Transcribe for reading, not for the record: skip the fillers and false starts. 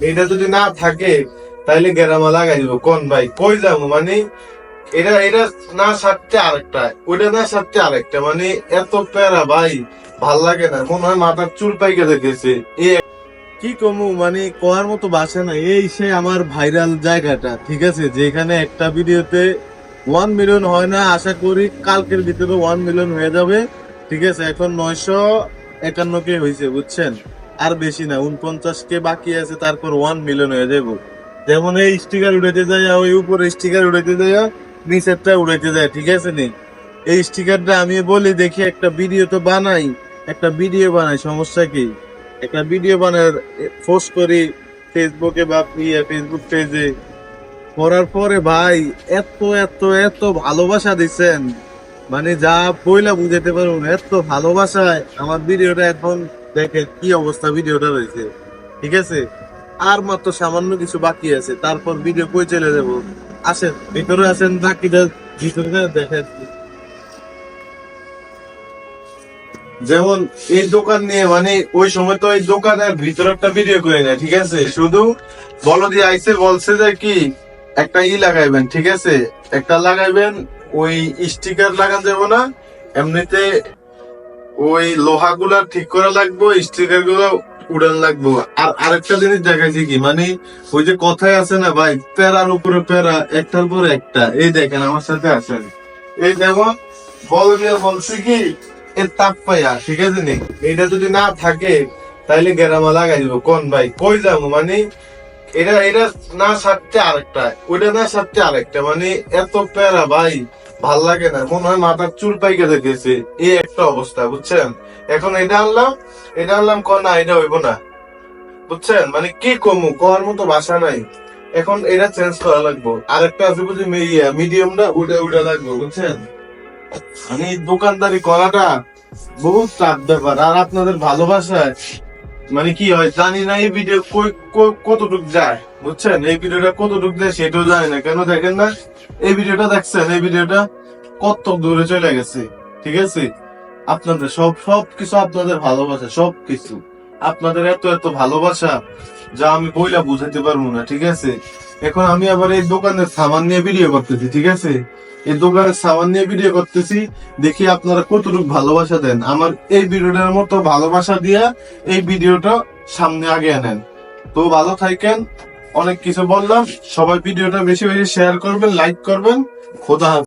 এটা যদি না থাকে তাইলে গেরামা লাগাই দিব। কোন ভাই কই যাবো মানে এটা এটা না সারতে আরেকটা, ওইটা না সারতে আরেকটা, মানে এত প্যারা ভাই, ভাল লাগে না। মনে হয় মাথার চুল পাইকে দেখেছে। কি কমু মানে কোয়ার মতো বাসা না। এই সে আমার ভাইরাল জায়গাটা, ঠিক আছে, যেখানে একটা ভিডিওতে 1 মিলিয়ন হয় না, আশা করি কালকের ভিতরে 1 মিলিয়ন হয়ে যাবে। ঠিক আছে, এখন 951 কে হয়েছে বুঝছেন, আর বেশি না, 49 কে বাকি আছে, তারপর 1 মিলিয়ন হয়ে যাবো। যেমন এই স্টিকার উড়াইতে যায়, ওই উপরে স্টিকার উড়াইতে যায়, নিচেরটা উড়াইতে যায়, ঠিক আছে নি। এই স্টিকারটা আমি বলি দেখি একটা ভিডিও তো বানাই, একটা ভিডিও বানাই, সমস্যা কি? একটা ভিডিও বানায় পোস্ট করি ফেসবুকে বা ফেসবুক পেজে, করার পরে ভাই এত এত এত ভালোবাসা দিচ্ছেন, মানে যা বইলা বুঝাতে পারবো না, এত ভালোবাসায় আমার ভিডিওটা এখন দেখে কি অবস্থা ভিডিওটা রয়েছে। ঠিক আছে, আর মাত্র সামান্য কিছু বাকি আছে, তারপর ভিডিও কই চলে যাবো। আসেন ভিতরে, আসেন, বাকিটা ভিতরে দেখেন। যেমন এই দোকান নিয়ে মানে ওই সময় তো এই দোকানের ভিতরে একটা ভিডিও করে নেয়, ঠিক আছে, শুধু বলো দিয়ে আইসে বলছে যে কি একটা লাগাইবেন, ঠিক আছে, একটা লাগাইবেন, ওই স্টিকার লাগান যাবো না, এমনিতে ওই লোহা গুলা ঠিক করা লাগবো, স্টিকার গুলো উড়ান লাগবো। আর আরেকটা জিনিস দেখাইছি কি, মানে ওই যে কথায় আছে না ভাই, প্যারার উপরে প্যারা, একটার পর একটা। এই দেখেন আমার সাথে আসেন, এই যেমন বল দিয়ে বলছি কি এর তাপ পাইয়া, ঠিক আছে নি, এটা যদি না থাকে তাইলে গেরামা লাগাই দিব। কোন ভাই কই যাবো মানে এটা এটা না সারতে আরেকটা, ওইটা না সারতে আরেকটা, মানে এত প্যারা ভাই, ভাল লাগে না। মনে হয় মাথার চুল পাইকে দেখেছে, এই একটা অবস্থা বুঝছেন। এখন এটা আনলাম না, এটা হইব না বুঝছেন, মানে কি কমু, করার মতো ভাষা নাই। এখন এটা চেঞ্জ করা লাগবো, আরেকটা আছে বুঝি মিডিয়ামটা, ওটা লাগবে বুঝছেন। মানে দোকানদারি করাটা বহুত চাপ ব্যাপার, আর আপনাদের ভালোবাসায় মানে কি হয় জানি না, এই ভিডিও কতটুক যায় বুঝছেন, এই ভিডিওটা কতটুক যায় সেটাও জানি না। কেন দেখেন না, এই ভিডিওটা দেখছেন, এই ভিডিওটা কত দূরে চলে গেছে, ঠিক আছে। আপনাদের সবকিছু আপনাদের ভালোবাসা, সবকিছু আপনাদের এত এত ভালোবাসা যা আমি বইলা বুঝাতে পারবো না, ঠিক আছে। এখন আমি আবার এই দোকানের সামান নিয়ে ভিডিও করতেছি, ঠিক আছে, এই দোকানের সামান নিয়ে ভিডিও করতেছি, দেখি আপনারা কতটুকু ভালোবাসা দেন। আমার এই ভিডিওটার মতো ভালোবাসা দিয়া এই ভিডিওটা সামনে আগে আনেন। তো ভালো থাকেন, অনেক কিছু বললাম, সবাই ভিডিওটা বেশি বেশি শেয়ার করবেন, লাইক করবেন। খোদা হাফেজ।